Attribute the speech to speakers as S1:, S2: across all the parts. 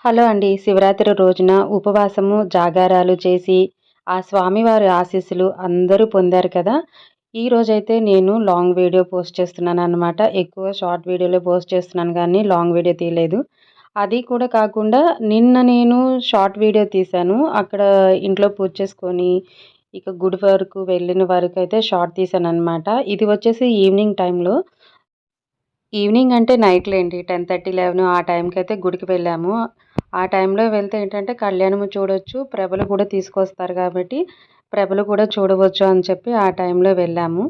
S1: Hello అండి. శివరాత్రి రోజున ఉపవాసము, జాగారాలు చేసి, ఆ స్వామివారి ఆశీస్సులు అందరూ పొందారు కదా! ఈరోజైతే నేను లాంగ్ వీడియో పోస్ట్ చేస్తున్నాననమాట. ఎక్కువ షార్ట్ వీడియోలే పోస్ట్ చేస్తున్నాను గానీ, లాంగ్ వీడియో తీయలేదు. అది కూడా కాకుండా నిన్న నేను షార్ట్ వీడియో తీశాను. అక్కడ ఇంట్లో పూజ చేసుకొని, ఇక గుడి వరకు వెళ్ళిన వరకైతే షార్ట్ తీశాననమాట. ఇది వచ్చేసి ఈవినింగ్ టైంలో. ఈవినింగ్ అంటే నైట్‌లేండి. 10:30, 11 ఆ టైంకైతే గుడికి వెళ్ళాము. ఆ టైంలో వెళ్తే ఏంటంటే కళ్యాణము చూడొచ్చు. ప్రభలు కూడా తీసుకొస్తారు కాబట్టి, ప్రభలు కూడా చూడవచ్చు అని చెప్పి ఆ టైంలో వెళ్ళాము.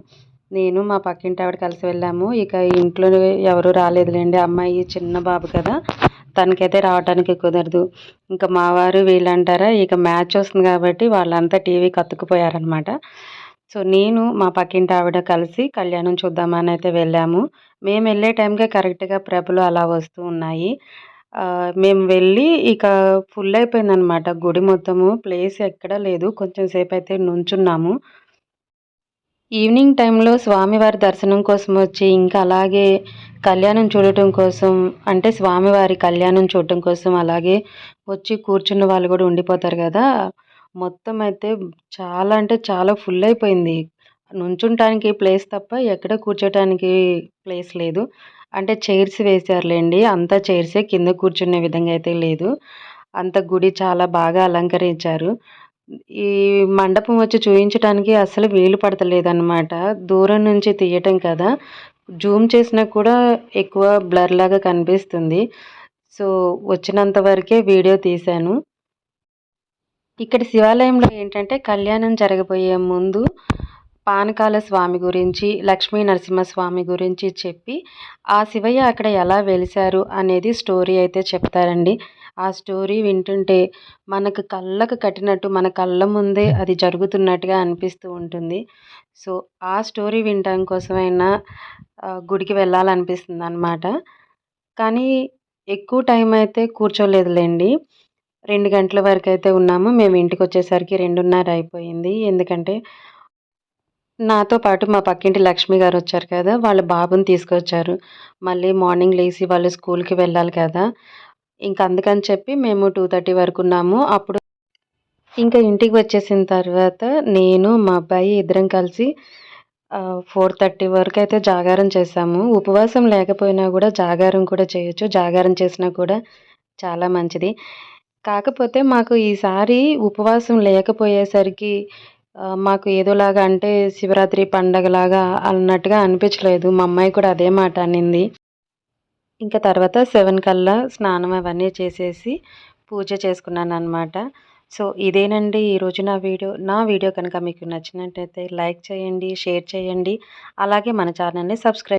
S1: నేను మా పక్కింటావిడ కలిసి వెళ్ళాము. ఇక ఇంట్లో ఎవరు రాలేదులెండి. అమ్మాయి చిన్న బాబు కదా! తనకైతే రావటానికి కుదరదు. ఇంక మా వారు వీళ్ళంటారా ఇక మ్యాచ్ వస్తుంది కాబట్టి వాళ్ళంతా టీవీకి అతుక్కుపోయారనమాట. సో, నేను మా పక్కింటావిడ కలిసి కళ్యాణం చూద్దామనైతే వెళ్ళాము. మేమెళ్ళే టైంకే కరెక్ట్‌గా ప్రభలు అలా వస్తూ ఉన్నాయి. మేము వెళ్ళి ఇక ఫుల్ అయిపోయిందనమాట గుడి మొత్తము. ప్లేస్ ఎక్కడా లేదు. కొంచెం సేపయితే నుంచున్నాము. ఈవినింగ్ టైంలో స్వామివారి దర్శనం కోసం వచ్చి, ఇంకా అలాగే కళ్యాణం చూడటం కోసం అంటే స్వామివారి కళ్యాణం చూడటం కోసం అలాగే వచ్చి కూర్చున్న వాళ్ళు గూడా ఉండిపోతారు గదా! మొత్తం అయితే చాలా అంటే చాలా ఫుల్ అయిపోయింది. నుంచుంటానికి ప్లేస్ తప్ప ఎక్కడ కూర్చోటానికి ప్లేస్ లేదు. అంటే చైర్స్ వేశారులెండి. అంతా చైర్సే కింద కూర్చునే విధంగా అయితే లేదు. అంత గుడి చాలా బాగా అలంకరించారు. ఈ మండపం వచ్చి చూయించటానికి అస్సలు వీలు పడతలేదనమాట. దూరం నుంచి తీయటం కదా! జూమ్ చేసినా కూడా ఎక్కువ బ్లర్‌లాగా కనిపిస్తుంది. సో, వచ్చినంత వరకే వీడియో తీశాను. ఇక్కడ శివాలయంలో ఏంటంటే కళ్యాణం జరగబోయే ముందు పానకాల స్వామి గురించి, లక్ష్మీ నరసింహస్వామి గురించి చెప్పి, ఆ శివయ్య అక్కడ ఎలా వెలిసారు అనేది స్టోరీ అయితే చెప్తారండి. ఆ స్టోరీ వింటుంటే మనకు కళ్ళకు కట్టినట్టు మన కళ్ళ ముందే అది జరుగుతున్నట్టుగా అనిపిస్తూ ఉంటుంది. సో, ఆ స్టోరీ వినటం కోసమైనా గుడికి వెళ్ళాలనిపిస్తుందనమాట. కానీ ఎక్కువ టైం అయితే కూర్చోలేదులెండి. 2 గంటల వరకైతే ఉన్నాము. మేము ఇంటికొచ్చేసరికి 2:30 అయిపోయింది. ఎందుకంటే నాతో పాటు మా పక్కింటి లక్ష్మి గారొచ్చారు కదా! వాళ్ళ బాబుని తీసుకొచ్చారు. మళ్ళీ మార్నింగ్ లేసి వాళ్ళు స్కూల్‌కి వెళ్ళాలి కదా! ఇంక అందుకని చెప్పి మేము 2:30 వరకున్నాము. అప్పుడు ఇంక ఇంటికి వచ్చేసిన తర్వాత నేను, మా అబ్బాయి ఇద్దరం కలిసి 4:30 వరకైతే జాగారం చేశాము. ఉపవాసం లేకపోయినా గూడా జాగారం కూడా చేయొచ్చు. జాగారం చేసినా కూడా చాలా మంచిది. కాకపోతే మాకు ఈసారి ఉపవాసం లేకపోయేసరికి మాకు ఏదోలాగా అంటే శివరాత్రి పండగలాగా అన్నట్టుగా అనిపించలేదు. మా అమ్మాయి కూడా అదే మాట అనింది. ఇంక తర్వాత 7 కల్లా స్నానం అవన్నీ చేసేసి పూజ చేసుకున్నాననమాట. సో, ఇదేనండి ఈరోజు నా వీడియో. నా వీడియో కనుక మీకు నచ్చినట్టయితే లైక్ చేయండి, షేర్ చేయండి. అలాగే మన ఛానల్‌ని సబ్స్క్రైబ్